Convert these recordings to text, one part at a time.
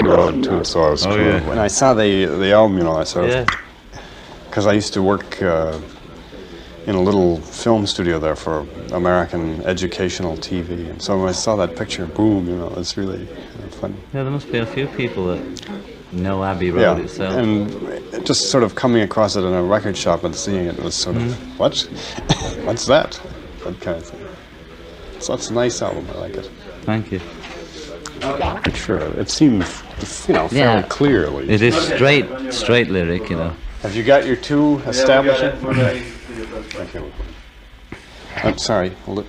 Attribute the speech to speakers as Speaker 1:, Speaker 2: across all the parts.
Speaker 1: road too, so I was cool.
Speaker 2: Yeah.
Speaker 1: When I saw the album, you know, I sort of, because I used to work in a little film studio there for American educational TV, and so when I saw that picture, boom, you know, it's really fun.
Speaker 2: Yeah, there must be a few people that know Abbey Road itself.
Speaker 1: And just sort of coming across it in a record shop and seeing it was sort of, what? What's that? That kind of thing. So it's a nice album, I like it.
Speaker 2: Thank you.
Speaker 1: Sure, it seems, you know, fairly clear at least.
Speaker 2: It is straight lyric, you know.
Speaker 1: Have you got your two establishing? Thank you. I'm sorry, hold it.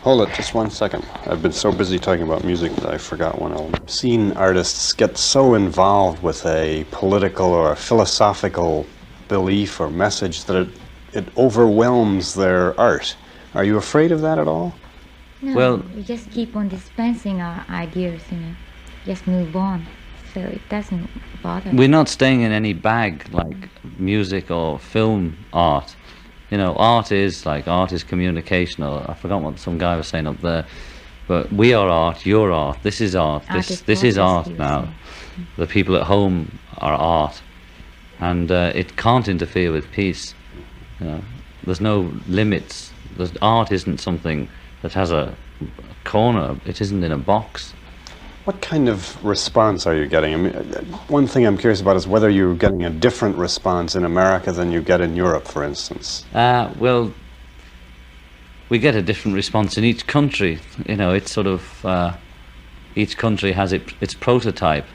Speaker 1: Hold it, just 1 second. I've been so busy talking about music that I forgot one element. I've seen artists get so involved with a political or a philosophical belief or message that it overwhelms their art. Are you afraid of that at all?
Speaker 3: No,
Speaker 2: well,
Speaker 3: we just keep on dispensing our ideas, you know, just move on, so it doesn't bother.
Speaker 2: We're not staying in any bag like music or film art. You know, art is communication, or I forgot what some guy was saying up there, but we are art, you're art, this is art, this is art now. The people at home are art, and it can't interfere with peace. You know, there's no limits. Art isn't something that has a corner, it isn't in a box.
Speaker 1: What kind of response are you getting? I mean, one thing I'm curious about is whether you're getting a different response in America than you get in Europe, for instance.
Speaker 2: Well, we get a different response in each country. You know, it's sort of, each country has its prototype,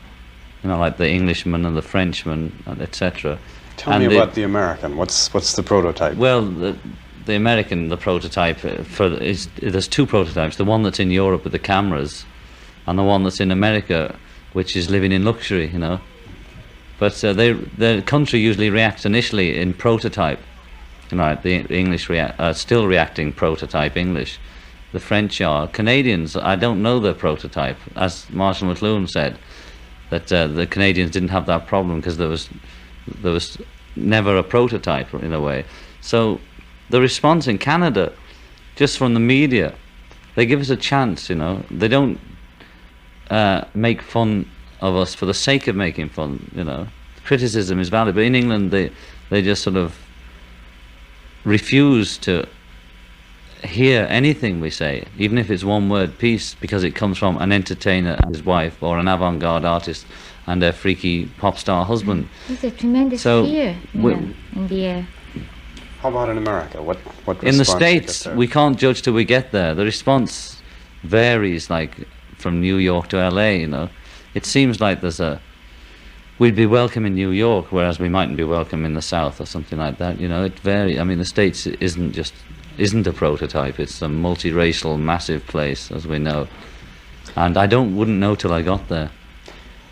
Speaker 2: you know, like the Englishman and the Frenchman, etc.
Speaker 1: Tell me about the American. What's the prototype?
Speaker 2: Well, the American, the prototype, there's two prototypes. The one that's in Europe with the cameras, and the one that's in America, which is living in luxury, you know. But the country usually reacts initially in prototype. You know, the English still reacting prototype English. The French are. Canadians, I don't know their prototype. As Marshall McLuhan said, that the Canadians didn't have that problem because there was never a prototype in a way. So the response in Canada, just from the media, they give us a chance, you know. They don't make fun of us for the sake of making fun, you know. Criticism is valid, but in England they just sort of refuse to hear anything we say, even if it's one word peace, because it comes from an entertainer and his wife, or an avant-garde artist and their freaky pop star husband.
Speaker 3: There's a tremendous fear in the air.
Speaker 1: How about in America? What
Speaker 2: in the
Speaker 1: response
Speaker 2: States, we can't judge till we get there. The response varies, like from New York to LA, you know. It seems like we'd be welcome in New York, whereas we mightn't be welcome in the South or something like that, you know. It varies. I mean, the States isn't a prototype. It's a multiracial, massive place, as we know. And I wouldn't know till I got there.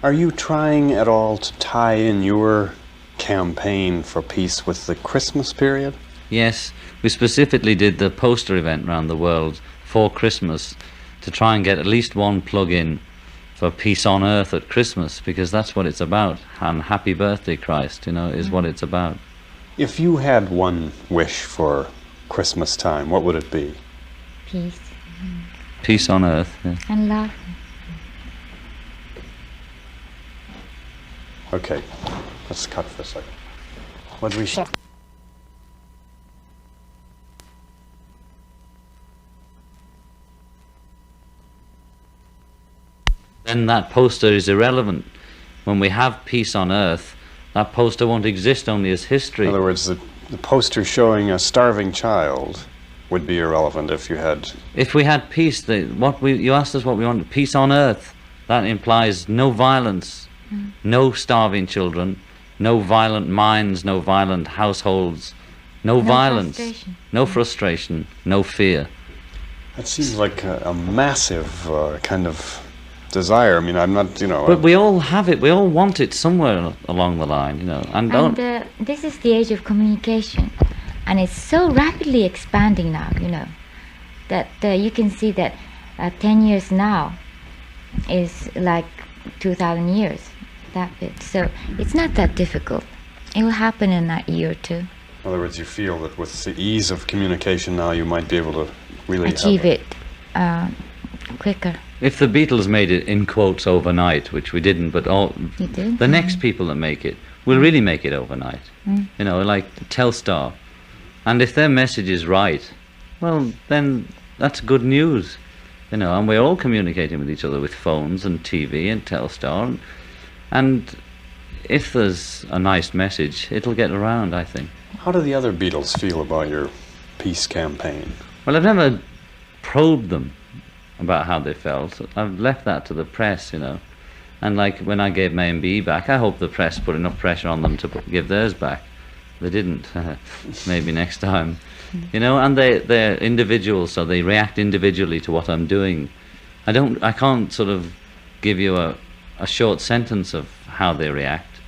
Speaker 1: Are you trying at all to tie in your campaign for peace with the Christmas period?
Speaker 2: Yes, we specifically did the poster event around the world for Christmas to try and get at least one plug-in for peace on earth at Christmas, because that's what it's about. And happy birthday, Christ, you know, is what it's about.
Speaker 1: If you had one wish for Christmas time, what would it be?
Speaker 3: Peace.
Speaker 2: Peace on earth. Yeah.
Speaker 3: And love.
Speaker 1: Okay, let's cut for a second. What do we...
Speaker 2: Then that poster is irrelevant. When we have peace on earth, that poster won't exist only as history.
Speaker 1: In other words, the poster showing a starving child would be irrelevant if you had...
Speaker 2: If we had peace, you asked us what we wanted, peace on earth. That implies no violence, no starving children, no violent minds, no violent households, no violence, no frustration, no fear.
Speaker 1: That seems like a massive kind of desire. I mean, I'm not, you know...
Speaker 2: But we all have it. We all want it somewhere along the line, you know. And
Speaker 3: this is the age of communication, and it's so rapidly expanding now, you know, that you can see that 10 years now is like 2,000 years, that bit. So it's not that difficult. It will happen in a year or two.
Speaker 1: In other words, you feel that with the ease of communication now, you might be able to really
Speaker 3: achieve it quicker.
Speaker 2: If the Beatles made it in quotes overnight, which we didn't, but
Speaker 3: You did?
Speaker 2: the next people that make it will really make it overnight. You know, like Telstar. And if their message is right, well, then that's good news. You know, and we're all communicating with each other with phones and TV and Telstar. And if there's a nice message, it'll get around, I think.
Speaker 1: How do the other Beatles feel about your peace campaign?
Speaker 2: Well, I've never probed them about how they felt. I've left that to the press, you know. And like when I gave my MBE back, I hope the press put enough pressure on them to give theirs back. They didn't. Maybe next time. You know, and they're individuals, so they react individually to what I'm doing. I can't sort of give you a short sentence of how they react.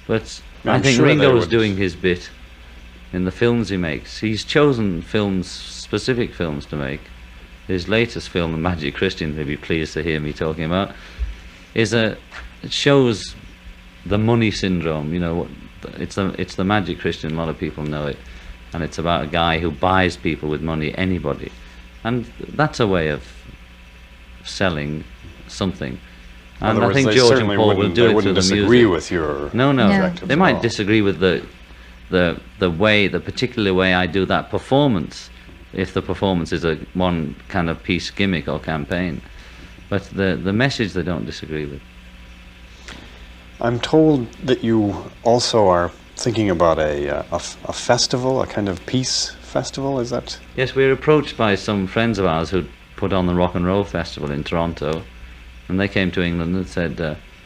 Speaker 2: But I think
Speaker 1: sure
Speaker 2: Ringo's doing his bit in the films he makes. He's chosen films, specific films to make. His latest film, The Magic Christian, you'll be pleased to hear me talking about, it shows the money syndrome. You know, it's the Magic Christian. A lot of people know it, and it's about a guy who buys people with money, anybody, and that's a way of selling something. And I think George and Paul will do it through the music.
Speaker 1: Disagree with your
Speaker 2: no. They might
Speaker 1: all.
Speaker 2: disagree with the particular way I do that performance, if the performance is one kind of piece gimmick or campaign. But the message they don't disagree with.
Speaker 1: I'm told that you also are thinking about a festival, a kind of peace festival, is that?
Speaker 2: Yes, we were approached by some friends of ours who'd put on the Rock and Roll Festival in Toronto, and they came to England and said,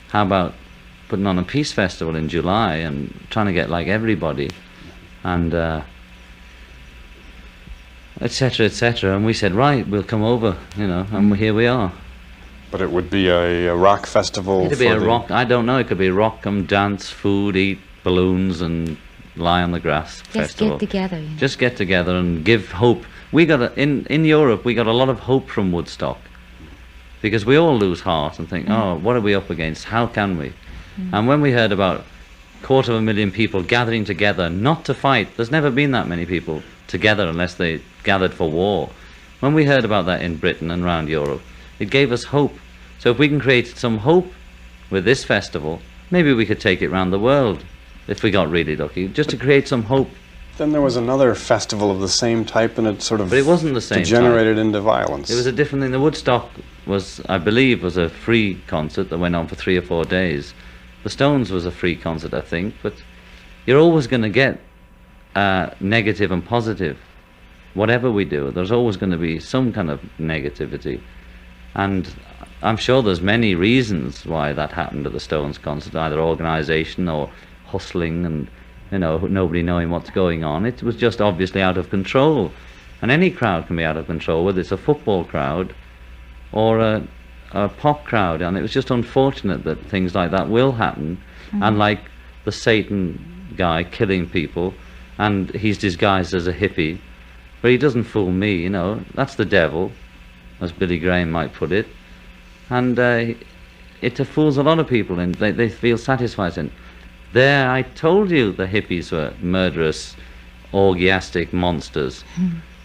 Speaker 2: how about putting on a peace festival in July and trying to get like everybody, and etc., etc. And we said, right, we'll come over, you know, and here we are.
Speaker 1: But it would be a rock festival.
Speaker 2: It'd be a rock. I don't know. It could be rock, come dance, food, eat balloons, and lie on the grass festival.
Speaker 3: Just get together. You know.
Speaker 2: Just get together and give hope. We got in Europe. We got a lot of hope from Woodstock, because we all lose heart and think, oh, what are we up against? How can we? And when we heard about 250,000 people gathering together, not to fight, there's never been that many people together unless they gathered for war. When we heard about that in Britain and around Europe, it gave us hope. So if we can create some hope with this festival, maybe we could take it around the world, if we got really lucky, just to create some hope.
Speaker 1: Then there was another festival of the same type, and it sort of
Speaker 2: But it wasn't the same
Speaker 1: degenerated
Speaker 2: type.
Speaker 1: Into violence.
Speaker 2: It was a different thing. The Woodstock was, I believe, was a free concert that went on for 3 or 4 days. The Stones was a free concert, I think, but you're always going to get negative and positive. Whatever we do, there's always going to be some kind of negativity. And I'm sure there's many reasons why that happened at the Stones concert, either organisation or hustling and, you know, nobody knowing what's going on. It was just obviously out of control. And any crowd can be out of control, whether it's a football crowd or a pop crowd. And it was just unfortunate that things like that will happen. And like the Satan guy killing people, and he's disguised as a hippie, but he doesn't fool me, you know, that's the devil, as Billy Graham might put it. And it fools a lot of people, and they feel satisfied in, there, I told you the hippies were murderous, orgiastic monsters.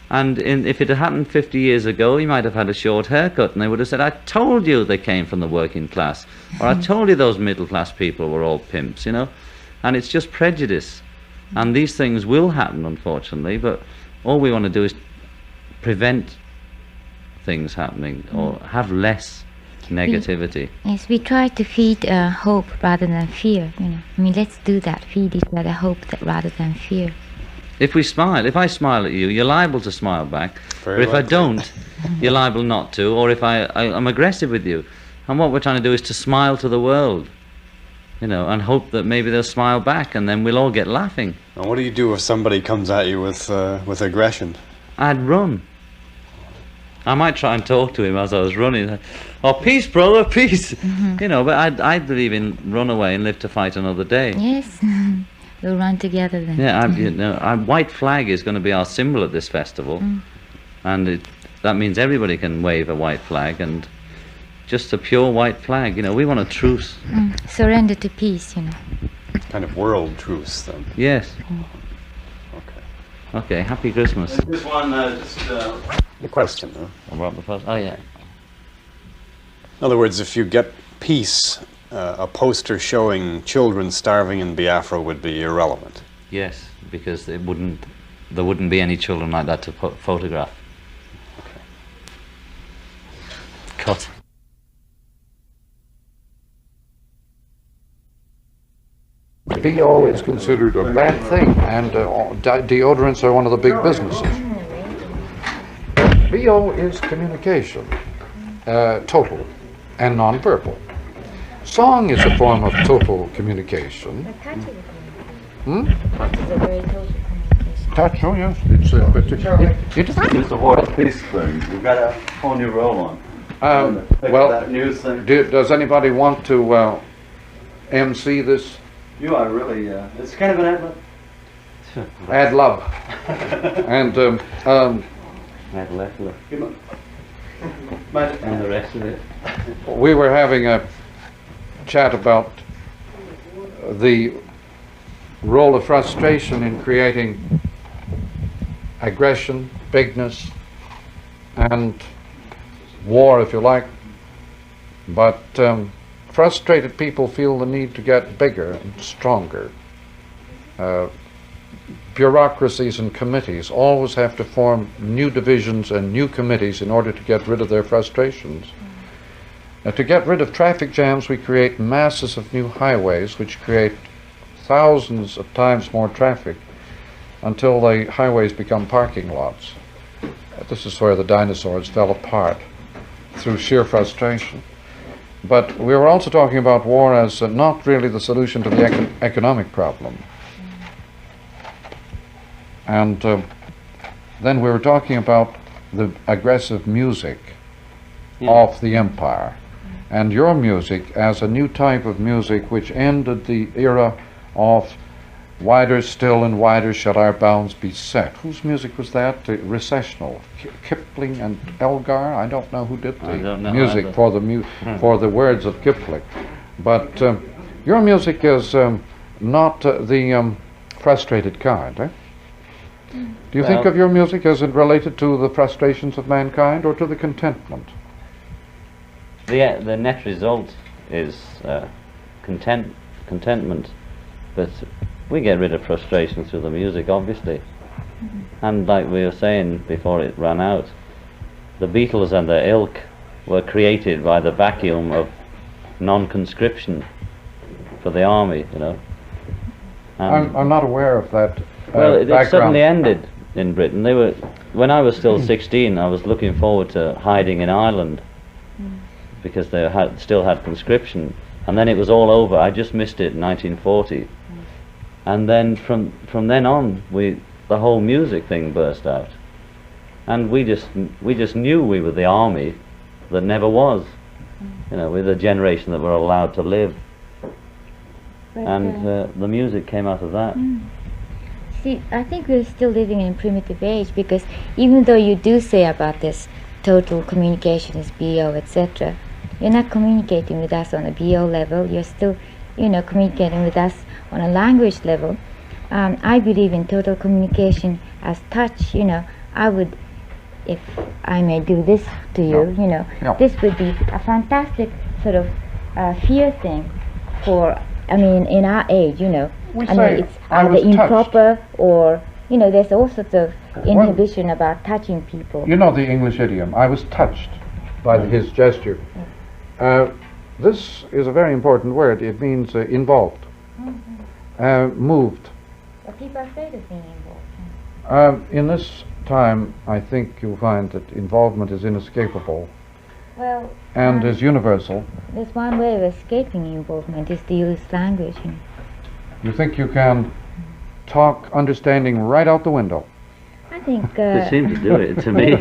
Speaker 2: And if it had happened 50 years ago, he might have had a short haircut, and they would have said, I told you they came from the working class, or I told you those middle class people were all pimps, you know. And it's just prejudice. And these things will happen, unfortunately, but all we want to do is prevent things happening, or have less negativity.
Speaker 3: Yes, we try to feed hope rather than fear. You know, I mean, let's do that. Feed each other hope rather than fear.
Speaker 2: If we smile, if I smile at you, you're liable to smile back.
Speaker 1: Very
Speaker 2: But if I
Speaker 1: likely.
Speaker 2: don't, you're liable not to. Or if I'm aggressive with you, and what we're trying to do is to smile to the world, you know, and hope that maybe they'll smile back, and then we'll all get laughing.
Speaker 1: Now, what do you do if somebody comes at you with aggression?
Speaker 2: I'd run. I might try and talk to him as I was running. Oh, peace, brother, peace. You know, but I believe in run away and live to fight another day.
Speaker 3: Yes, we'll run together then.
Speaker 2: Yeah, you know, white flag is going to be our symbol at this festival, and that means everybody can wave a white flag, and just a pure white flag. You know, we want a truce.
Speaker 3: Surrender to peace, you know.
Speaker 1: Kind of world truce, then.
Speaker 2: Yes.
Speaker 1: Okay.
Speaker 2: Okay. Happy Christmas.
Speaker 1: Just one, the question, huh?
Speaker 2: About the first. Oh yeah.
Speaker 1: In other words, if you get peace, a poster showing children starving in Biafra would be irrelevant.
Speaker 2: Yes, because there wouldn't be any children like that to photograph.
Speaker 1: Okay.
Speaker 2: Cut.
Speaker 4: BO is considered a bad thing, and deodorants are one of the big businesses. BO is communication, total and non-verbal. Song is a form of total communication.
Speaker 3: Touch is
Speaker 4: Hmm?
Speaker 3: a very total communication.
Speaker 4: Touch, oh yes, it's
Speaker 5: It's the whole peace thing. We've got a whole new role on.
Speaker 4: well,
Speaker 5: that news thing.
Speaker 4: does anybody want to MC this
Speaker 5: You are really, it's kind of an ad lib.
Speaker 4: ad lib? And
Speaker 2: And the rest of it.
Speaker 4: we were having a chat about the role of frustration in creating aggression, bigness, and war, if you like. But frustrated people feel the need to get bigger and stronger. Bureaucracies and committees always have to form new divisions and new committees in order to get rid of their frustrations. To get rid of traffic jams, we create masses of new highways which create thousands of times more traffic until the highways become parking lots. This is where the dinosaurs fell apart, through sheer frustration. But we were also talking about war as not really the solution to the economic problem. And then we were talking about the aggressive music of the empire, and your music as a new type of music which ended the era of wider still and wider shall our bounds be set. Whose music was that? Recessional. Kipling and Elgar? I don't know who did the music
Speaker 2: either.
Speaker 4: for the words of Kipling. But your music is not the frustrated kind, eh? Do you think of your music as it related to the frustrations of mankind or to the contentment?
Speaker 2: The net result is contentment, but we get rid of frustration through the music, obviously. And like we were saying before it ran out, the Beatles and their ilk were created by the vacuum of non-conscription for the army, you know.
Speaker 4: I'm not aware of that
Speaker 2: Well, it
Speaker 4: background.
Speaker 2: suddenly ended in Britain. When I was still 16, I was looking forward to hiding in Ireland because they still had conscription, and then it was all over. I just missed it in 1940, and then from then on, the whole music thing burst out, and we just knew we were the army that never was. You know, we're the generation that were allowed to live,
Speaker 3: But,
Speaker 2: and the music came out of that.
Speaker 3: See, I think we're still living in a primitive age, because even though you do say about this total communication is BO, etc., you're not communicating with us on a BO level. You're still, communicating with us on a language level. I believe in total communication as touch. I would, if I may do this to you, this would be a fantastic sort of fear thing for, in our age, it's either improper or, there's all sorts of inhibition about touching people.
Speaker 4: You know the English idiom, I was touched by his gesture. This is a very important word. It means involved, moved.
Speaker 3: But people are afraid of being involved.
Speaker 4: In this time, I think you'll find that involvement is inescapable
Speaker 3: Well,
Speaker 4: and is universal.
Speaker 3: there's one way of escaping involvement, is to use language.
Speaker 4: You think you can talk understanding right out the window?
Speaker 3: I think
Speaker 2: They seem to do it to me.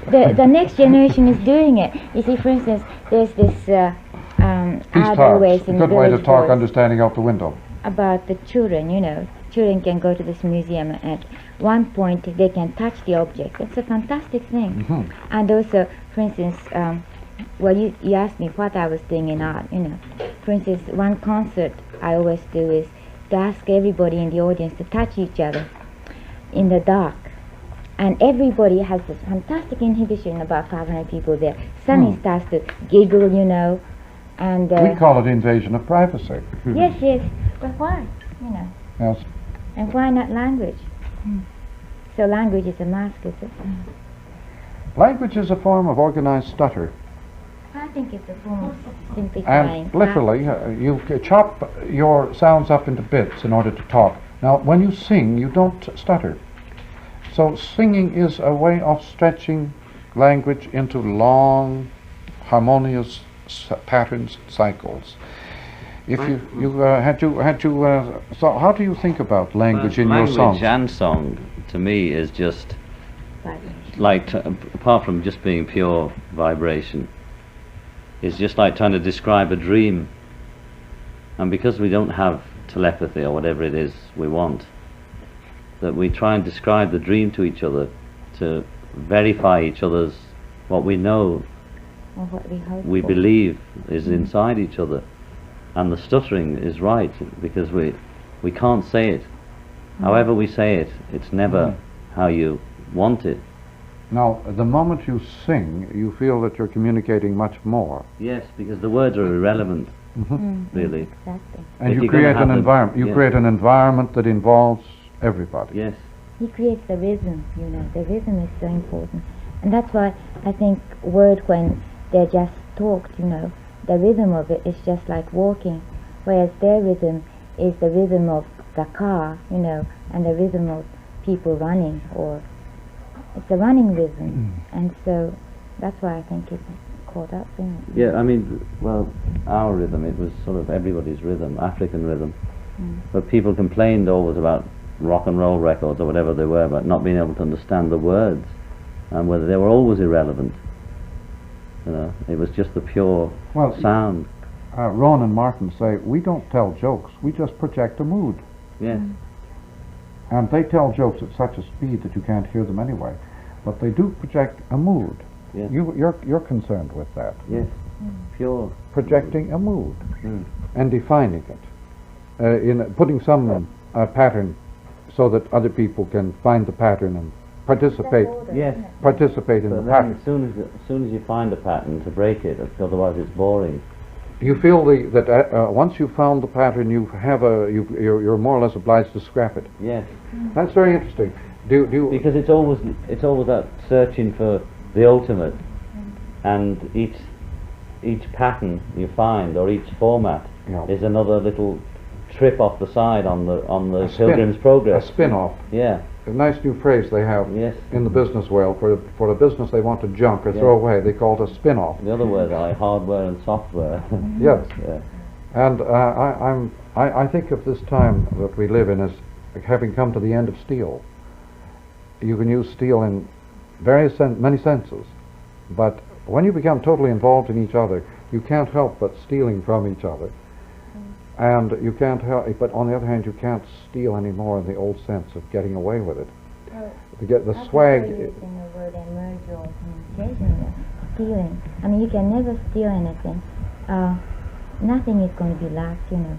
Speaker 3: the next generation is doing it. You see, for instance, there's this
Speaker 4: Peace
Speaker 3: ad
Speaker 4: talks,
Speaker 3: always
Speaker 4: a
Speaker 3: in
Speaker 4: good way to
Speaker 3: village
Speaker 4: talk
Speaker 3: boys
Speaker 4: understanding out the window.
Speaker 3: about the children. Children can go to this museum, and at one point they can touch the object. It's a fantastic thing.
Speaker 4: Mhm.
Speaker 3: And also, for instance, you asked me what I was doing in art. For instance, one concert I always do is to ask everybody in the audience to touch each other in the dark. And everybody has this fantastic inhibition, about 500 people there. Suddenly starts to giggle, you know, and...
Speaker 4: we call it invasion of privacy.
Speaker 3: Yes, yes, but why, you know?
Speaker 4: Yes.
Speaker 3: And why not language? So language is a mask, is it?
Speaker 4: Language is a form of organized stutter.
Speaker 3: I think it's a form of simplifying.
Speaker 4: And literally, you chop your sounds up into bits in order to talk. Now, when you sing, you don't stutter. So singing is a way of stretching language into long, harmonious patterns, cycles. If so how do you think about language in your songs?
Speaker 2: Language and song, to me, is just like, apart from just being pure vibration, is just like trying to describe a dream. And because we don't have telepathy or whatever it is we want, that we try and describe the dream to each other to verify each other's what we know,
Speaker 3: or what we hope
Speaker 2: we
Speaker 3: for.
Speaker 2: believe is inside each other. And the stuttering is right, because we can't say it. However we say it, it's never how you want it.
Speaker 4: Now, the moment you sing, you feel that you're communicating much more.
Speaker 2: Yes, because the words are irrelevant, really.
Speaker 3: Exactly.
Speaker 4: And
Speaker 2: If
Speaker 4: you
Speaker 2: you're gonna
Speaker 4: create
Speaker 2: have
Speaker 4: an
Speaker 2: the-
Speaker 4: environment. You
Speaker 2: yes.
Speaker 4: create an environment that involves everybody.
Speaker 2: Yes.
Speaker 3: He creates the rhythm, you know. The rhythm is so important. And that's why I think word, when they're just talked, you know, the rhythm of it is just like walking, whereas their rhythm is the rhythm of the car, you know, and the rhythm of people running, or it's a running rhythm. And so that's why I think it's caught up in it.
Speaker 2: Yeah, I mean, well, our rhythm, it was sort of everybody's rhythm, African rhythm. But people complained always about rock and roll records or whatever they were, about not being able to understand the words, and whether they were always irrelevant. You know, it was just the pure sound.
Speaker 4: Ron and Martin say, we don't tell jokes, we just project a mood.
Speaker 2: Yes.
Speaker 4: And they tell jokes at such a speed that you can't hear them anyway. But they do project a mood.
Speaker 2: Yes.
Speaker 4: You're concerned with that.
Speaker 2: Yes. Pure.
Speaker 4: Projecting a mood and defining it. In putting some pattern so that other people can find the pattern and participate
Speaker 2: Yes.
Speaker 4: participate in
Speaker 2: But
Speaker 4: the
Speaker 2: then
Speaker 4: pattern.
Speaker 2: as soon as you find a pattern, to break it, otherwise it's boring.
Speaker 4: You feel that once you've found the pattern, you're more or less obliged to scrap it.
Speaker 2: Yes.
Speaker 4: That's very interesting. Do you?
Speaker 2: Because it's always that searching for the ultimate, and each pattern you find, or each format,
Speaker 4: Yeah.
Speaker 2: is another little trip off the side on the
Speaker 4: A spin-
Speaker 2: Pilgrim's Progress.
Speaker 4: A spin-off.
Speaker 2: Yeah.
Speaker 4: A nice new phrase they have
Speaker 2: Yes.
Speaker 4: in the business world for a business they want to junk or throw away. They call it a spin-off.
Speaker 2: The other words are like hardware and software.
Speaker 4: Yes.
Speaker 2: Yeah.
Speaker 4: And I think of this time that we live in as having come to the end of steel. You can use steel in many senses, but when you become totally involved in each other, you can't help but stealing from each other. And you can't help, but on the other hand, you can't steal anymore in the old sense of getting away with it. To get the swag.
Speaker 3: Using the word emerge or communication, stealing. I mean, you can never steal anything. Nothing is going to be left, you know.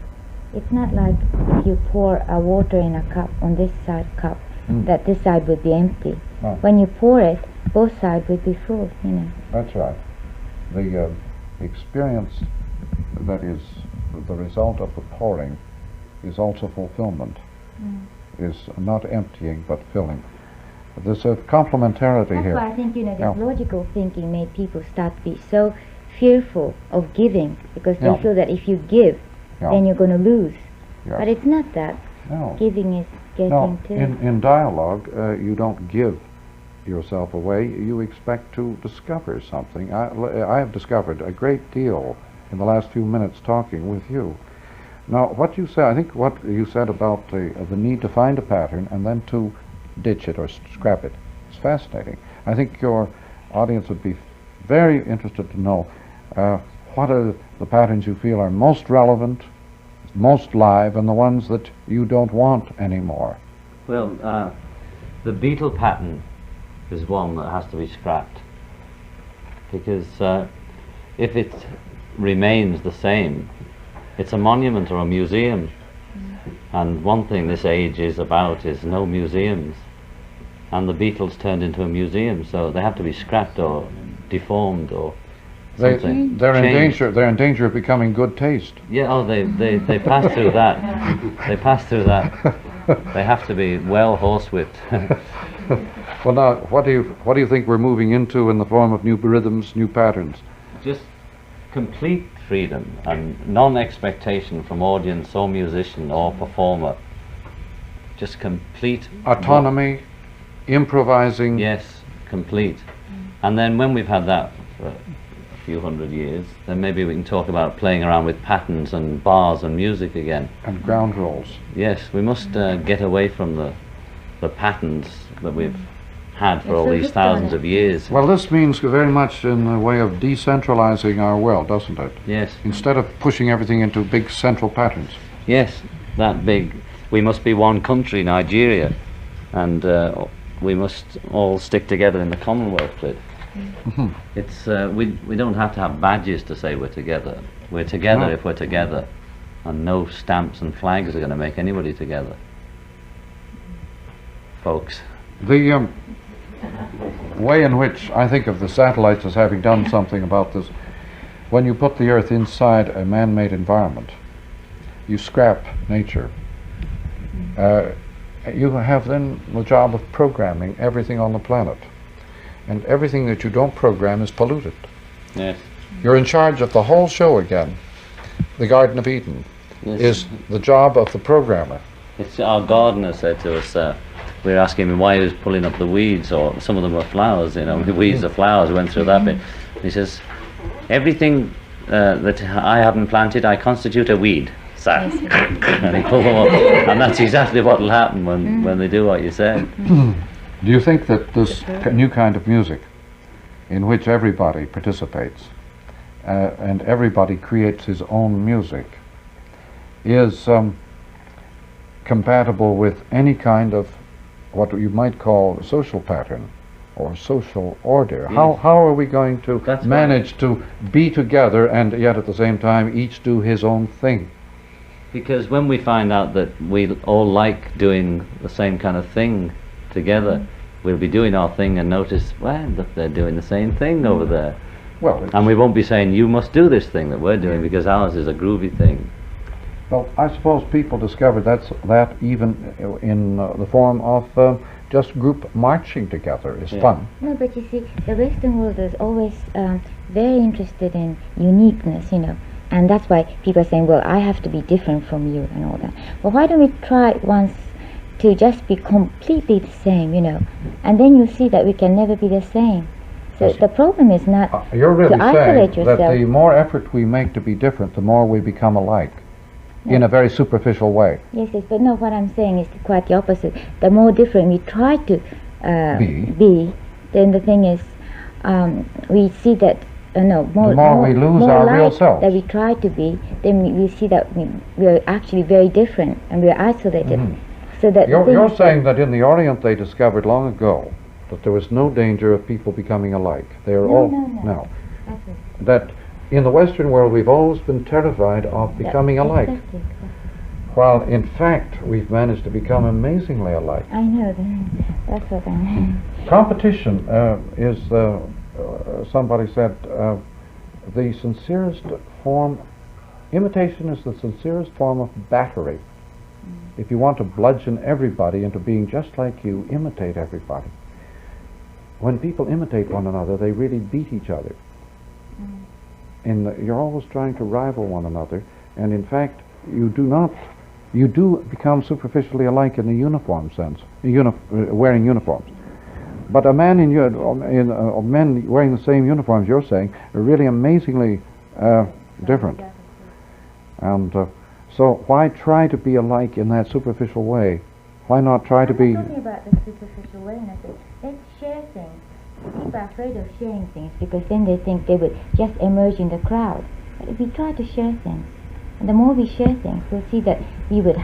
Speaker 3: It's not like if you pour water in a cup, on this side cup, that this side would be empty.
Speaker 4: No.
Speaker 3: When you pour it, both sides would be full, you know.
Speaker 4: That's right. The experience that is the result of the pouring is also fulfillment, is not emptying but filling. There's a complementarity
Speaker 3: That's
Speaker 4: here.
Speaker 3: why I think, you know, this
Speaker 4: Yeah.
Speaker 3: logical thinking made people start to be so fearful of giving, because they
Speaker 4: Yeah.
Speaker 3: feel that if you give,
Speaker 4: Yeah.
Speaker 3: then you're going to lose.
Speaker 4: Yes.
Speaker 3: But it's not that.
Speaker 4: No.
Speaker 3: Giving is getting
Speaker 4: No,
Speaker 3: to...
Speaker 4: in dialogue, you don't give yourself away. You expect to discover something. I have discovered a great deal in the last few minutes talking with you. Now, what you said, I think what you said about the need to find a pattern and then to ditch it or scrap it, is fascinating. I think your audience would be very interested to know what are the patterns you feel are most relevant, most live, and the ones that you don't want anymore.
Speaker 2: Well, the Beatle pattern is one that has to be scrapped, because if it remains the same, it's a monument or a museum. And one thing this age is about is no museums. and the Beatles turned into a museum, so they have to be scrapped or deformed or something.
Speaker 4: They're in
Speaker 2: changed.
Speaker 4: danger. They're in danger of becoming good taste.
Speaker 2: Yeah, oh, they pass through that. They pass through that. They have to be well horsewhipped.
Speaker 4: Well, now, what do you think we're moving into in the form of new rhythms, new patterns?
Speaker 2: Just complete freedom and non-expectation from audience or musician or performer. Just complete
Speaker 4: Autonomy, improvising.
Speaker 2: Yes, complete. And then when we've had that for a few hundred years, then maybe we can talk about playing around with patterns and bars and music again.
Speaker 4: And ground rolls.
Speaker 2: Yes, we must get away from the patterns that we've had for all these thousands of years.
Speaker 4: Well, this means very much in the way of decentralizing our world, doesn't it?
Speaker 2: Yes.
Speaker 4: Instead of pushing everything into big central patterns.
Speaker 2: Yes, that big. We must be one country, Nigeria, and we must all stick together in the Commonwealth bit.
Speaker 4: Mm-hmm.
Speaker 2: It's we don't have to have badges to say we're together. We're together if we're together, and no stamps and flags are going to make anybody together, folks.
Speaker 4: The way in which I think of the satellites as having done something about this, when you put the Earth inside a man-made environment, you scrap nature. You have then the job of programming everything on the planet. And everything that you don't program is polluted.
Speaker 2: Yes.
Speaker 4: You're in charge of the whole show again. The Garden of Eden is the job of the programmer.
Speaker 2: It's our gardener said to us, we were asking him why he was pulling up the weeds, or some of them were flowers, you know, the weeds are flowers, we went through that bit. He says, everything that I haven't planted, I constitute a weed, sir. And he pulled them up. And that's exactly what will happen when they do what you said.
Speaker 4: Do you think that this new kind of music, in which everybody participates, and everybody creates his own music, is compatible with any kind of what you might call social pattern or social order?
Speaker 2: Yes.
Speaker 4: How are we going to
Speaker 2: That's
Speaker 4: manage to be together and yet at the same time each do his own thing?
Speaker 2: Because when we find out that we all like doing the same kind of thing together, we'll be doing our thing and notice, well, look, they're doing the same thing over there.
Speaker 4: Well,
Speaker 2: And we won't be saying, you must do this thing that we're doing because ours is a groovy thing.
Speaker 4: well, I suppose people discovered that even in the form of just group marching together is fun.
Speaker 3: No, but you see, the Western world is always very interested in uniqueness, you know, and that's why people are saying, well, I have to be different from you and all that. Well, why don't we try once to just be completely the same, you know, and then you see that we can never be the same. So the problem is not
Speaker 4: You're really
Speaker 3: to isolate
Speaker 4: saying that
Speaker 3: yourself.
Speaker 4: the more effort we make to be different, the more we become alike, in a very superficial way.
Speaker 3: Yes, yes, but no, what I'm saying is quite the opposite. The more different we try to be, then the thing is, we see that
Speaker 4: more we lose our real selves.
Speaker 3: that we try to be, then we see that we're actually very different and we're isolated. So that
Speaker 4: You're saying that in the Orient they discovered long ago that there was no danger of people becoming alike. They are all
Speaker 3: no.
Speaker 4: that in the Western world we've always been terrified of becoming alike,
Speaker 3: Exactly.
Speaker 4: while in fact we've managed to become amazingly alike.
Speaker 3: I know, that's what I mean.
Speaker 4: Competition is, somebody said, the sincerest form, imitation is the sincerest form of battery. If you want to bludgeon everybody into being just like you, imitate everybody. When people imitate one another, they really beat each other. And you're always trying to rival one another, and in fact, you do become superficially alike in the uniform sense, wearing uniforms. But a man men wearing the same uniforms, you're saying, are really amazingly different. And so why try to be alike in that superficial way? Why not try to be...
Speaker 3: I'm talking about the superficial way, and I say, let's share things. People are afraid of sharing things because then they think they would just emerge in the crowd. But if we try to share things, and the more we share things, we'll see that we would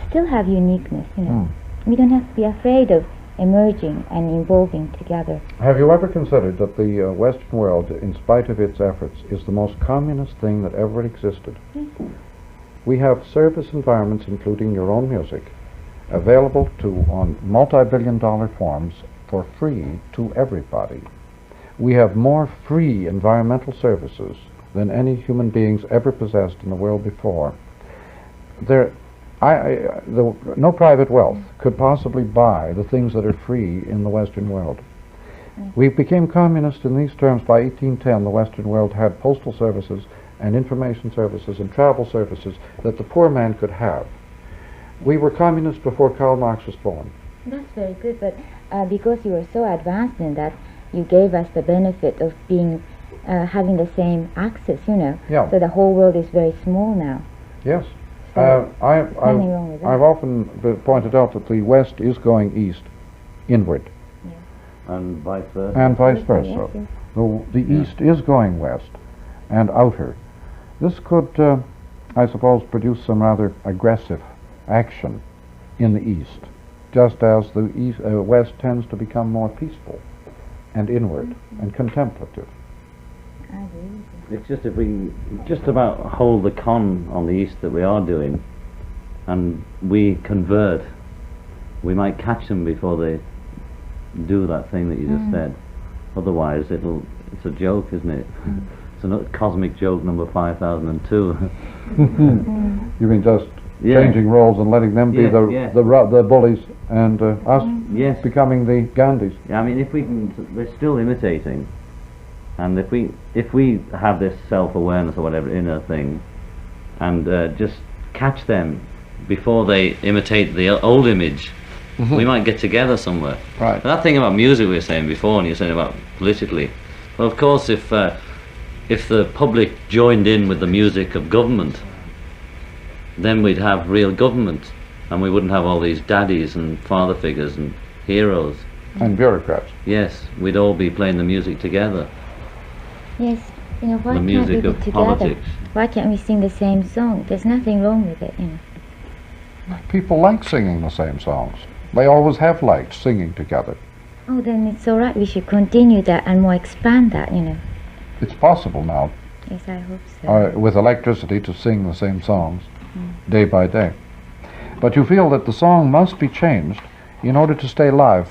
Speaker 3: still have uniqueness, you know. We don't have to be afraid of emerging and evolving together.
Speaker 4: Have you ever considered that the Western world, in spite of its efforts, is the most communist thing that ever existed?
Speaker 3: Yes.
Speaker 4: We have service environments, including your own music, available on multi-billion-dollar forms for free to everybody. We have more free environmental services than any human beings ever possessed in the world before. No private wealth could possibly buy the things that are free in the Western world. We became communist in these terms by 1810. The Western world had postal services and information services and travel services that the poor man could have. We were communists before Karl Marx was born.
Speaker 3: That's very good, but because you were so advanced in that, you gave us the benefit of being having the same access, you know.
Speaker 4: Yeah.
Speaker 3: So the whole world is very small now.
Speaker 4: Yes.
Speaker 3: So nothing wrong with that.
Speaker 4: I've often pointed out that the West is going east, inward,
Speaker 5: And vice versa.
Speaker 4: and vice
Speaker 3: Yes,
Speaker 4: versa.
Speaker 3: yes.
Speaker 4: The East is going west and outer. This could, I suppose, produce some rather aggressive action in the East, just as the West tends to become more peaceful and inward and contemplative.
Speaker 3: I agree with you.
Speaker 2: It's just if we can just about hold the con on the East that we are doing, and we convert, we might catch them before they do that thing that you just said. Otherwise, it's a joke, isn't it? It's a cosmic joke number 5002.
Speaker 4: You mean just
Speaker 2: Yeah.
Speaker 4: changing roles and letting them be
Speaker 2: Yeah,
Speaker 4: the,
Speaker 2: yeah.
Speaker 4: the bullies and us
Speaker 2: Yes.
Speaker 4: becoming the Gandhis?
Speaker 2: I mean, if we can, we're still imitating, and if we have this self-awareness or whatever inner thing, and just catch them before they imitate the old image, we might get together somewhere.
Speaker 4: Right.
Speaker 2: And that thing about music we were saying before, and you're saying about politically, well, of course, if the public joined in with the music of government, then we'd have real government, and we wouldn't have all these daddies and father figures and heroes.
Speaker 4: And bureaucrats.
Speaker 2: Yes, we'd all be playing the music together.
Speaker 3: Yes, you know, why
Speaker 2: The
Speaker 3: can't we
Speaker 2: music
Speaker 3: be
Speaker 2: of
Speaker 3: together?
Speaker 2: politics.
Speaker 3: Why can't we sing the same song? There's nothing wrong with it, you know.
Speaker 4: People like singing the same songs. They always have liked singing together.
Speaker 3: Oh, then it's all right. We should continue that and more expand that, you know.
Speaker 4: It's possible now,
Speaker 3: Yes, I hope so.
Speaker 4: with electricity, to sing the same songs day by day. But you feel that the song must be changed in order to stay live.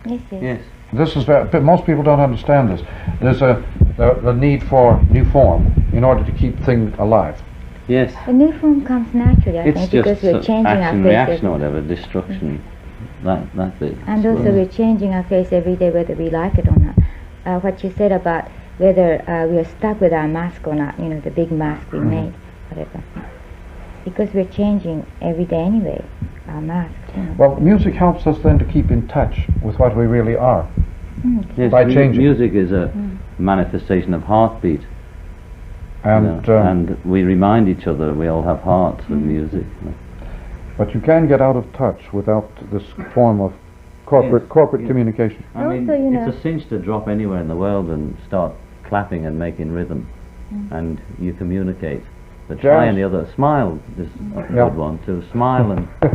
Speaker 3: Yes, yes.
Speaker 2: Yes.
Speaker 4: This is but most people don't understand this. There's the need for new form in order to keep things alive.
Speaker 2: Yes.
Speaker 3: The new form comes naturally, I
Speaker 2: It's
Speaker 3: think,
Speaker 2: just
Speaker 3: because we're changing
Speaker 2: action,
Speaker 3: our
Speaker 2: reaction,
Speaker 3: faces.
Speaker 2: or whatever, destruction. That's it.
Speaker 3: And also we're changing our face every day, whether we like it or not. What you said about whether we are stuck with our mask or not, you know, the big mask we made, whatever. Because we're changing every day anyway, our mask. You know.
Speaker 4: Well, music helps us then to keep in touch with what we really are.
Speaker 2: Yes,
Speaker 4: by changing.
Speaker 2: Music is a manifestation of heartbeat.
Speaker 4: And,
Speaker 2: you know, and we remind each other we all have hearts of music.
Speaker 4: but you can get out of touch without this form of corporate
Speaker 2: Yes.
Speaker 4: communication.
Speaker 2: I mean,
Speaker 3: Also, you know-
Speaker 2: it's a cinch to drop anywhere in the world and start clapping and making rhythm, and you communicate. But try
Speaker 4: Jazz.
Speaker 2: and the other, smile is a
Speaker 4: Yeah.
Speaker 2: good one too. Smile and
Speaker 3: Yes,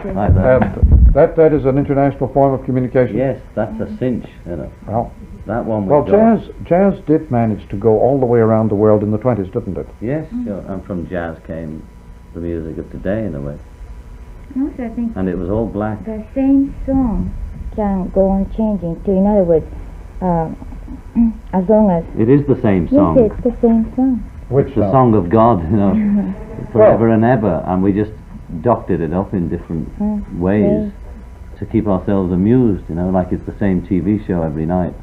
Speaker 3: yes.
Speaker 2: like that.
Speaker 4: And that is an international form of communication.
Speaker 2: Yes, that's a cinch, you know.
Speaker 4: Well,
Speaker 2: That one
Speaker 4: well,
Speaker 2: we've got.
Speaker 4: jazz did manage to go all the way around the world in the 20s, didn't it?
Speaker 2: Yes, sure. And from jazz came the music of today in a way.
Speaker 3: Also, I think
Speaker 2: And it was all black.
Speaker 3: the same song can go on changing too. In other words, as long as
Speaker 2: It is the same
Speaker 3: yes,
Speaker 2: song.
Speaker 3: it's the same song.
Speaker 4: Which
Speaker 2: The song of God, you know, forever and ever, and we just doctored it up in different ways to keep ourselves amused, you know, like it's the same TV show every night.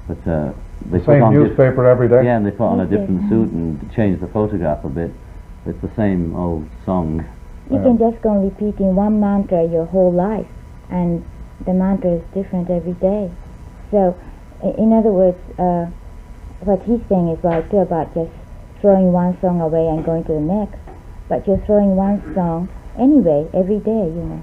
Speaker 2: But they put
Speaker 4: same
Speaker 2: on
Speaker 4: newspaper every day.
Speaker 2: yeah, and they put on a
Speaker 3: Okay.
Speaker 2: different suit and change the photograph a bit. It's the same old song.
Speaker 3: You can just go on repeating one mantra your whole life, and the mantra is different every day. So, in other words, what he's saying is right too, about just throwing one song away and going to the next. But you're throwing one song anyway, every day, you know.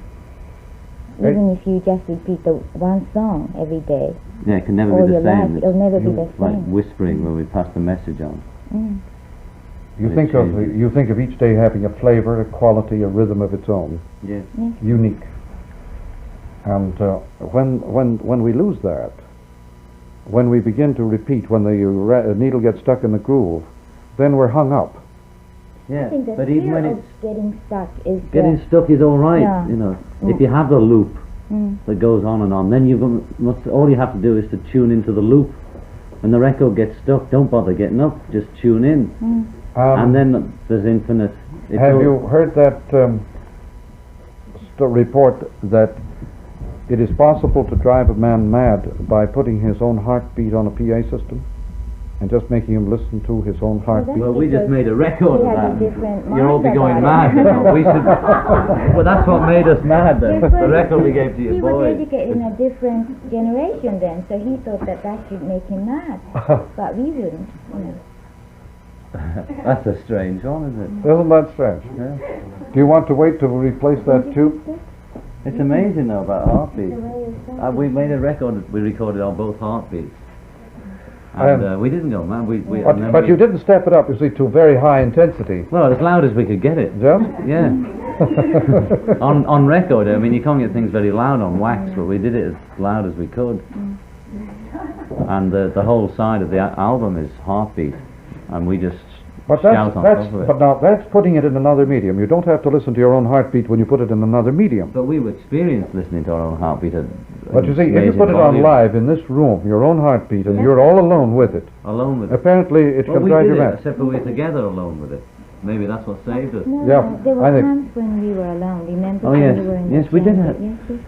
Speaker 3: Even if you just repeat the one song every day,
Speaker 2: Yeah, it can never
Speaker 3: all
Speaker 2: be
Speaker 3: your
Speaker 2: the
Speaker 3: life,
Speaker 2: same.
Speaker 3: it'll never be the
Speaker 2: It's like
Speaker 3: same.
Speaker 2: whispering when we pass the message on.
Speaker 4: You
Speaker 2: It
Speaker 4: think of
Speaker 2: changes.
Speaker 4: you think of each day having a flavor, a quality, a rhythm of its own,
Speaker 2: Yes.
Speaker 4: unique. And when we lose that, when we begin to repeat, when the needle gets stuck in the groove, then we're hung up.
Speaker 2: Yeah,
Speaker 3: I think the
Speaker 2: but even
Speaker 3: fear
Speaker 2: when
Speaker 3: of
Speaker 2: it's
Speaker 3: getting stuck is
Speaker 2: getting stuck is all right,
Speaker 3: Yeah.
Speaker 2: you know. If you have the loop
Speaker 3: Mm.
Speaker 2: that goes on and on, then all you have to do is to tune into the loop. When the record gets stuck, don't bother getting up, just tune in. And then there's infinite.
Speaker 4: Have you heard that report that it is possible to drive a man mad by putting his own heartbeat on a PA system and just making him listen to his own heartbeat?
Speaker 2: Well, we just made a record
Speaker 3: he
Speaker 2: of
Speaker 3: has a
Speaker 2: that.
Speaker 3: different
Speaker 2: You'll all be
Speaker 3: mind
Speaker 2: going
Speaker 3: about
Speaker 2: mad.
Speaker 3: it.
Speaker 2: You know. We should. Well, that's what made us mad then. The record we gave to your
Speaker 3: He was
Speaker 2: boys.
Speaker 3: educated in a different generation then, so he thought that should make him mad. But we wouldn't, you know.
Speaker 2: That's a strange one, isn't it?
Speaker 4: Isn't that strange?
Speaker 2: Yeah.
Speaker 4: Do you want to wait to replace that tube?
Speaker 2: It's amazing though about heartbeats.
Speaker 3: The way you sound.
Speaker 2: We made a record. We recorded on both heartbeats, and we didn't go mad.
Speaker 4: But you didn't step it up, you see, to very high intensity.
Speaker 2: Well, as loud as we could get it.
Speaker 4: Just?
Speaker 2: Yeah. on record, I mean, you can't get things very loud on wax, but we did it as loud as we could. And the whole side of the album is heartbeat, and we just
Speaker 4: But
Speaker 2: shout on top of it.
Speaker 4: but now that's putting it in another medium. You don't have to listen to your own heartbeat when you put it in another medium.
Speaker 2: But we were experienced listening to our own heartbeat.
Speaker 4: But you see, if you put it on live in this room, your own heartbeat, and you're all alone with it,
Speaker 2: alone with it.
Speaker 4: apparently it
Speaker 2: Well,
Speaker 4: can
Speaker 2: we
Speaker 4: drive
Speaker 2: did
Speaker 4: you
Speaker 2: it,
Speaker 4: mad.
Speaker 2: except we were together alone with it. Maybe that's what saved us.
Speaker 3: No,
Speaker 4: Yeah,
Speaker 3: no, there
Speaker 4: I
Speaker 3: were
Speaker 4: think-
Speaker 3: times when we were alone. Remember
Speaker 2: Oh,
Speaker 3: when
Speaker 2: yes.
Speaker 3: we were in
Speaker 2: Yes,
Speaker 3: the
Speaker 2: we did
Speaker 3: transit?
Speaker 2: that.
Speaker 3: Yes, yes.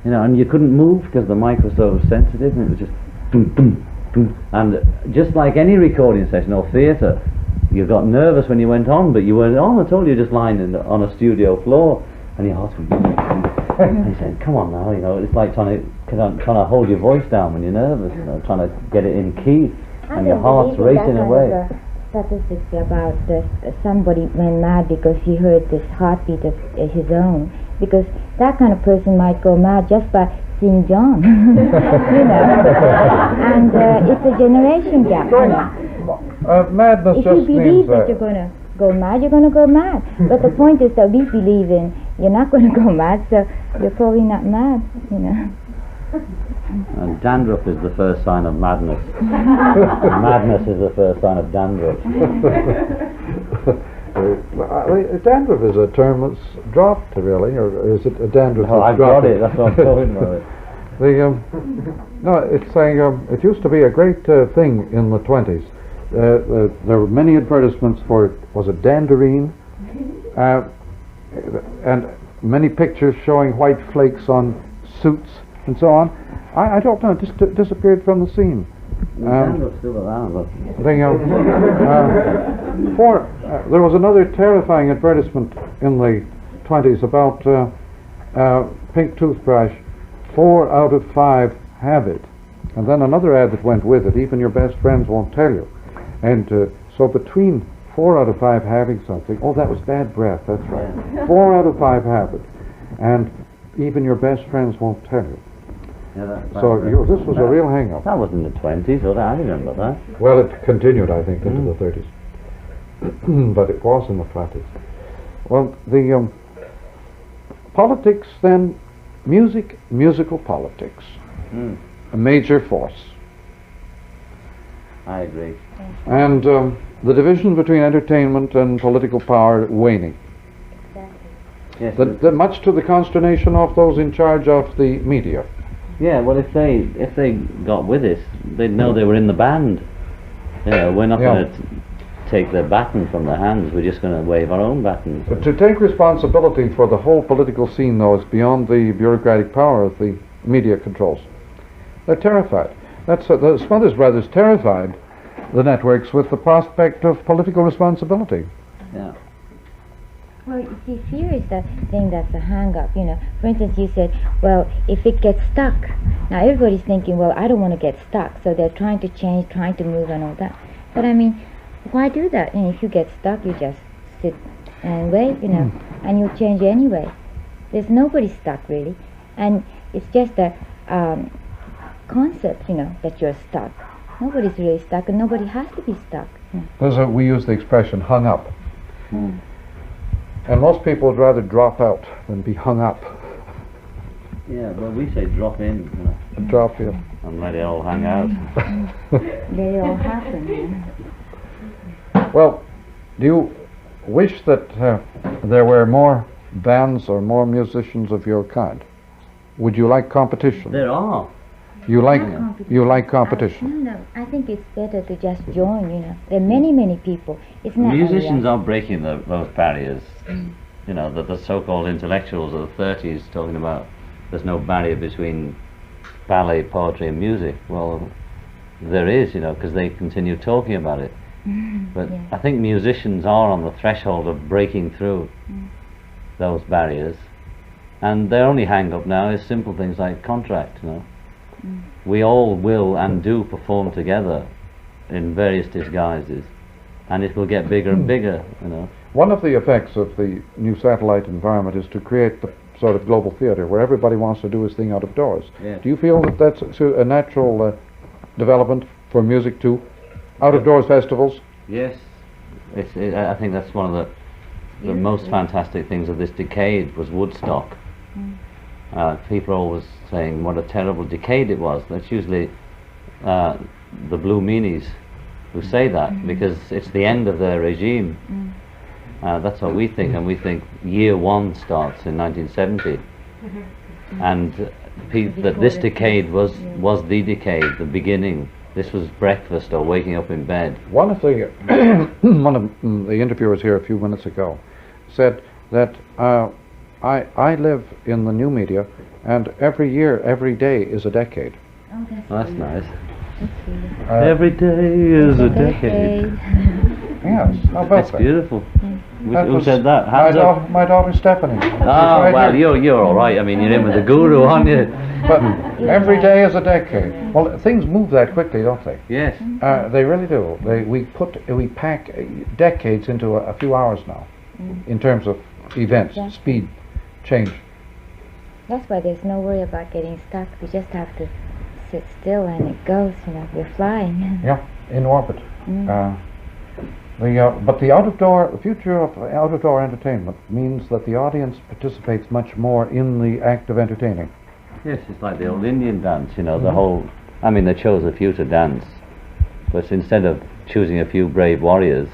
Speaker 2: You know, and you couldn't move because the mic was so sensitive, and it was just boom, boom, boom. And just like any recording session or theatre, you got nervous when you went on, but you weren't on at all. You're just lying on a studio floor, and your heart's and you said, "Come on now," you know. It's like trying to hold your voice down when you're nervous, you know, trying to get it in key, and your heart's racing away.
Speaker 3: Statistics about somebody went mad because he heard this heartbeat of his own, because that kind of person might go mad just by seeing John, you know. And it's a generation gap. You know.
Speaker 4: Madness
Speaker 3: If you
Speaker 4: just
Speaker 3: believe
Speaker 4: means
Speaker 3: that you're going to go mad, you're going to go mad. But the point is that we believe in you're not going to go mad, so you're probably not mad, you know.
Speaker 2: And dandruff is the first sign of madness. Madness is the first sign of dandruff.
Speaker 4: Dandruff is a term that's dropped, really, or is it a dandruff
Speaker 2: Oh,
Speaker 4: that's
Speaker 2: I've got
Speaker 4: dropped?
Speaker 2: it. That's what I'm talking about.
Speaker 4: No, it's saying it used to be a great thing in the 20s. There were many advertisements for, was it Danderine? And many pictures showing white flakes on suits and so on. I don't know, it just disappeared from the scene.
Speaker 2: Dandruff's still around, but
Speaker 4: There was another terrifying advertisement in the 20s about pink toothbrush. 4 out of 5 have it. And then another ad that went with it, even your best friends won't tell you. And so between 4 out of 5 having something, oh, that was bad breath, that's right. 4 out of 5 have it. And even your best friends won't tell you.
Speaker 2: yeah,
Speaker 4: So this was a real hang-up.
Speaker 2: that was in the 20s, was I remember that.
Speaker 4: Well, it continued, I think, into the 30s. But it was in the 20s. Well, the politics then, musical politics, a major force.
Speaker 2: I agree.
Speaker 4: And the division between entertainment and political power waning.
Speaker 2: Yes.
Speaker 4: Much to the consternation of those in charge of the media.
Speaker 2: Yeah. Well, if they got with it, they'd know they were in the band. You know, we're not
Speaker 4: Yeah.
Speaker 2: going to take the baton from their hands. We're just going to wave our own batons.
Speaker 4: But to take responsibility for the whole political scene, though, is beyond the bureaucratic power of the media controls. They're terrified. The Smothers Brothers terrified the networks with the prospect of political responsibility.
Speaker 2: Yeah.
Speaker 3: Well, you see, fear is the thing that's a hang-up, you know. For instance, you said, well, if it gets stuck, now everybody's thinking, well, I don't want to get stuck, so they're trying to change, trying to move and all that. But I mean, why do that? And if you get stuck, you just sit and wait, you know, and you'll change anyway. There's nobody stuck, really. And it's just a concept, you know, that you're stuck. Nobody's really stuck, and nobody has to be stuck.
Speaker 4: We use the expression hung up. And most people would rather drop out than be hung up.
Speaker 2: Yeah. Well, we say drop in, you know,
Speaker 4: Drop in.
Speaker 2: and let it all hang out.
Speaker 3: They all happen, you know.
Speaker 4: Well, do you wish that there were more bands or more musicians of your kind? Would you like competition?
Speaker 2: There are.
Speaker 4: You like
Speaker 3: No,
Speaker 4: competition?
Speaker 3: no. I think it's better to just join. There are many people. It's not
Speaker 2: Musicians
Speaker 3: only
Speaker 2: are breaking those barriers. The so-called intellectuals of the 30s talking about there's no barrier between ballet, poetry and music. Well, there is, because they continue talking about it. But
Speaker 3: yeah.
Speaker 2: I think musicians are on the threshold of breaking through those barriers. And their only hang-up now is simple things like contract, We all will and do perform together in various disguises, and it will get bigger and bigger,
Speaker 4: One of the effects of the new satellite environment is to create the sort of global theatre where everybody wants to do his thing out of doors.
Speaker 2: Yeah.
Speaker 4: Do you feel that that's a natural development for music too? Out of doors festivals?
Speaker 2: Yes. I think that's one of the most fantastic things of this decade was Woodstock. People are always saying what a terrible decade it was. That's usually the blue meanies who say that because it's the end of their regime. That's what we think, and we think year one starts in 1970, and that this decade was the decade, the beginning. This was breakfast or waking up in bed.
Speaker 4: One of the interviewers here a few minutes ago said that I live in the new media, and every year, every day is a decade.
Speaker 2: That's nice. Every day is a decade.
Speaker 4: Yes, how about
Speaker 2: That's
Speaker 4: that?
Speaker 2: beautiful.
Speaker 4: That
Speaker 2: Who
Speaker 4: was
Speaker 2: said that?
Speaker 4: My,
Speaker 2: Hands up.
Speaker 4: my daughter Stephanie.
Speaker 2: Ah,
Speaker 4: Right
Speaker 2: well,
Speaker 4: here.
Speaker 2: you're all right. I mean, you're in with the guru, aren't you?
Speaker 4: But every day is a decade. Well, things move that quickly, don't they?
Speaker 2: Yes.
Speaker 4: They really do. We pack decades into a few hours now, in terms of events,
Speaker 3: Yeah.
Speaker 4: speed, change.
Speaker 3: That's why there's no worry about getting stuck. We just have to sit still and it goes. We're flying.
Speaker 4: Yeah, in orbit. But the future of out-of-door entertainment means that the audience participates much more in the act of entertaining.
Speaker 2: Yes, it's like the old Indian dance, the whole... I mean, they chose a few to dance, but instead of choosing a few brave warriors,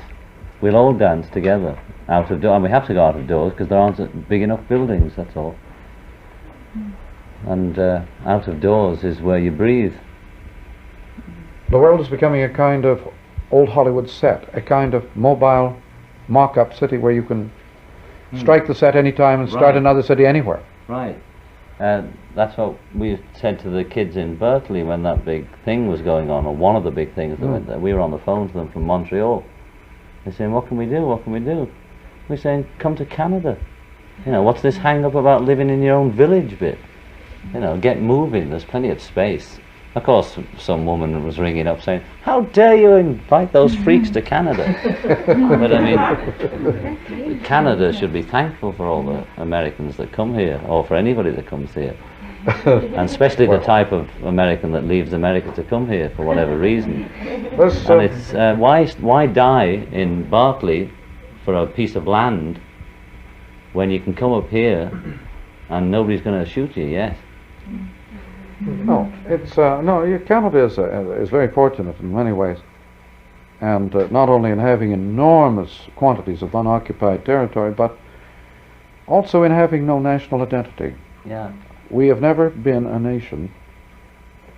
Speaker 2: we'll all dance together out of doors. And we have to go out of doors because there aren't big enough buildings, that's all. And out of doors is where you breathe.
Speaker 4: The world is becoming a kind of old Hollywood set, a kind of mobile mock-up city where you can strike the set anytime and start
Speaker 2: Right.
Speaker 4: another city anywhere.
Speaker 2: Right. That's what we said to the kids in Berkeley when that big thing was going on, or one of the big things that went there. We were on the phone to them from Montreal. They're saying, what can we do? What can we do? We're saying, come to Canada. What's this hang-up about living in your own village bit? Get moving. There's plenty of space. Of course, some woman was ringing up saying, how dare you invite those freaks to Canada? But I mean, Canada should be thankful for all the Americans that come here, or for anybody that comes here. And especially the type of American that leaves America to come here for whatever reason. And it's, why die in Berkeley for a piece of land when you can come up here and nobody's going to shoot you, yes?
Speaker 4: No, it's Canada is very fortunate in many ways, and not only in having enormous quantities of unoccupied territory, but also in having no national identity.
Speaker 2: Yeah.
Speaker 4: We have never been a nation.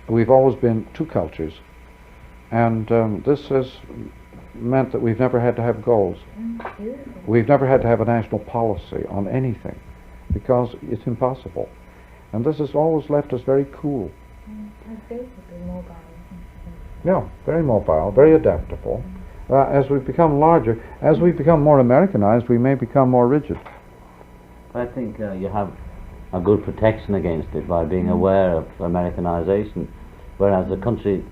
Speaker 4: We've always been two cultures, and this has meant that we've never had to have goals. We've never had to have a national policy on anything, because it's impossible. And this has always left us very cool.
Speaker 3: Basically mobile.
Speaker 4: Yeah, very mobile, very adaptable. As we become larger, as we become more Americanized, we may become more rigid.
Speaker 2: I think you have a good protection against it by being aware of Americanization, whereas a country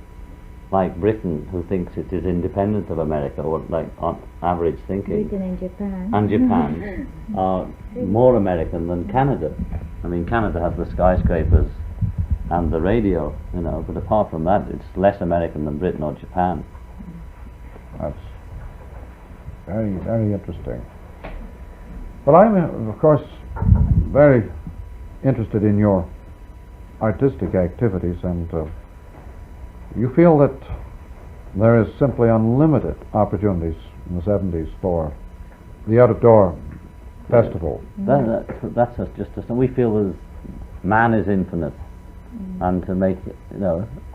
Speaker 2: like Britain, who thinks it is independent of America, or like on average thinking,
Speaker 3: Britain and
Speaker 2: and Japan are more American than Canada. I mean, Canada has the skyscrapers and the radio, but apart from that, it's less American than Britain or Japan.
Speaker 4: That's very, very interesting. Well, I'm, of course, very interested in your artistic activities, and you feel that there is simply unlimited opportunities in the 70s for the out-of-door festival.
Speaker 6: That's just us. And we feel that man is infinite, and to make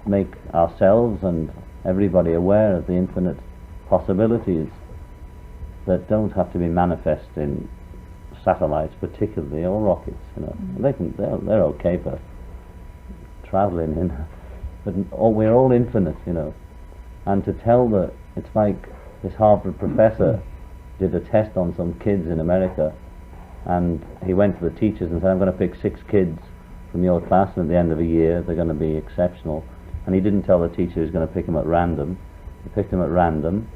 Speaker 6: make ourselves and everybody aware of the infinite possibilities that don't have to be manifest in satellites, particularly, or rockets. They're okay for traveling in, but we're all infinite. And to tell that, it's like this Harvard professor did a test on some kids in America, and he went to the teachers and said, I'm going to pick 6 kids from your class, and at the end of a year they're going to be exceptional. And he didn't tell the teacher he was going to pick them at random. He picked them at random,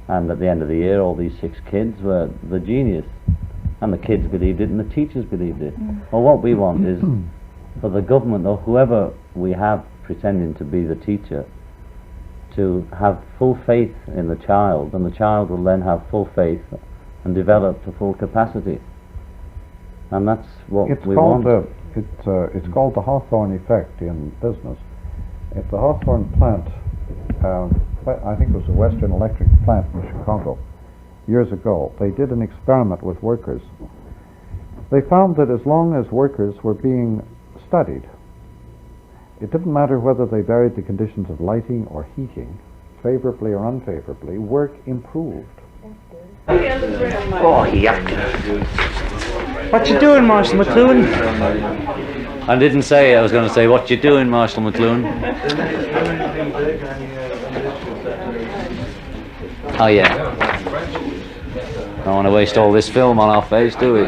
Speaker 6: and at the end of the year all these 6 kids were the genius, and the kids believed it and the teachers believed it. Well, what we want is for the government, or whoever we have pretending to be the teacher, to have full faith in the child, and the child will then have full faith and develop to full capacity. And that's what we want.
Speaker 4: It's called the Hawthorne effect in business. If the Hawthorne plant, I think it was the Western Electric plant in Chicago, years ago, they did an experiment with workers. They found that as long as workers were being studied, it didn't matter whether they varied the conditions of lighting or heating, favorably or unfavorably, work improved.
Speaker 7: Oh, what you doing, Marshall McLuhan?
Speaker 2: I didn't say it. I was going to say, what you doing, Marshall McLuhan? Oh yeah. Don't want to waste all this film on our face, do we?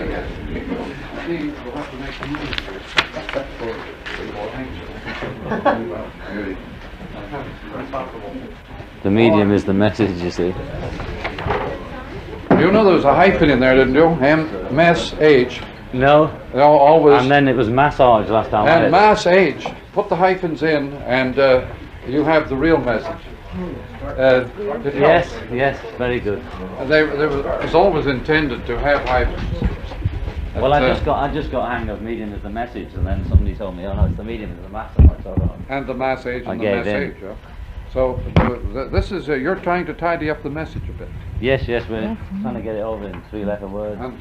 Speaker 2: The medium is the message, you see.
Speaker 4: You know there was a hyphen in there, didn't you? M-S-H.
Speaker 2: No.
Speaker 4: Always.
Speaker 2: And then it was massage last time.
Speaker 4: And mass H. Put the hyphens in, and you have the real message.
Speaker 2: Yes, very good.
Speaker 4: It was always intended to have hyphens.
Speaker 2: Well, I just got hang of medium as the message, and then somebody told me, oh no, it's the medium as the massage.
Speaker 4: And the mass H and the
Speaker 2: gave
Speaker 4: mass
Speaker 2: in.
Speaker 4: H. Yeah. So this is you're trying to tidy up the message a bit.
Speaker 2: Yes, we're trying to get it over in 3-letter words.
Speaker 4: And